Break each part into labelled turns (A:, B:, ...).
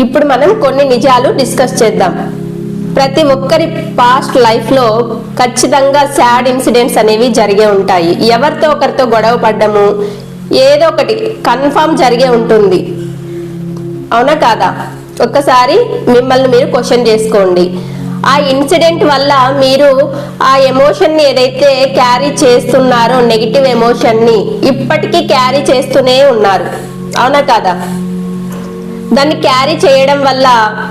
A: ఇప్పుడు మనం కొన్ని నిజాలు డిస్కస్ చేద్దాం. ప్రతి ఒక్కరి పాస్ట్ లైఫ్లో ఖచ్చితంగా సాడ్ ఇన్సిడెంట్స్ అనేవి జరిగే ఉంటాయి. ఎవరితో ఒకరితో గొడవ పడ్డము ఏదో ఒకటి కన్ఫామ్ జరిగే ఉంటుంది. అవునా కాదా? ఒక్కసారి మిమ్మల్ని మీరు క్వశ్చన్ చేసుకోండి. ఆ ఇన్సిడెంట్ వల్ల మీరు ఆ ఎమోషన్ని ఏదైతే క్యారీ చేస్తున్నారో, నెగిటివ్ ఎమోషన్ని ఇప్పటికీ క్యారీ చేస్తూనే ఉన్నారు. అవునా కాదా? దాన్ని క్యారీ చేయడం వల్ల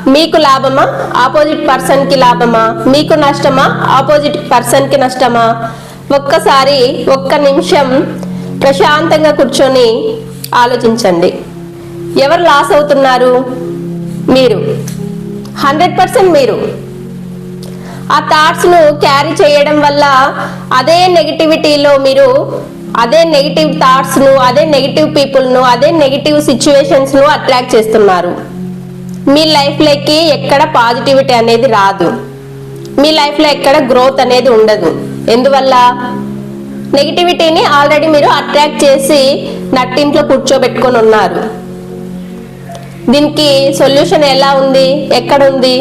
A: మీకు లాభమా, ఆపోజిట్ పర్సన్ కి లాభమా, మీకు నష్టమా, ఆపోజిట్ పర్సన్ కి నష్టమా? ఒక్కసారి ఒక్క నిమిషం ప్రశాంతంగా కూర్చొని ఆలోచించండి. ఎవరు లాస్ అవుతున్నారు? మీరు. 100% మీరు. ఆ థాట్స్ను క్యారీ చేయడం వల్ల అదే నెగిటివిటీలో మీరు అదే నెగిటివ్ థాట్స్ను, అదే నెగిటివ్ పీపుల్ను, అదే నెగిటివ్ సిచ్యువేషన్స్ను అట్రాక్ట్ చేస్తున్నారు. మీ లైఫ్లోకి ఎక్కడ పాజిటివిటీ అనేది రాదు. మీ లైఫ్లో ఎక్కడ గ్రోత్ అనేది ఉండదు. ఎందువల్ల? నెగిటివిటీని ఆల్రెడీ మీరు అట్రాక్ట్ చేసి నట్టింట్లో కూర్చోబెట్టుకొని ఉన్నారు. దీనికి సొల్యూషన్ ఎలా ఉంది? ఎక్కడ ఉంది?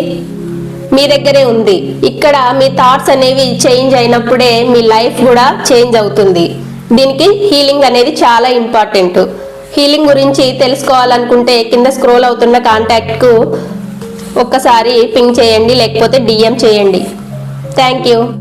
A: మీ దగ్గరే ఉంది. ఇక్కడ మీ థాట్స్ అనేవి చేంజ్ అయినప్పుడే మీ లైఫ్ కూడా చేంజ్ అవుతుంది. దీనికి హీలింగ్ అనేది చాలా ఇంపార్టెంట్. హీలింగ్ గురించి తెలుసుకోవాలనుకుంటే కింద స్క్రోల్ అవుతున్న కాంటాక్ట్కు ఒక్కసారి పింగ్ చేయండి, లేకపోతే DM చేయండి. Thank you.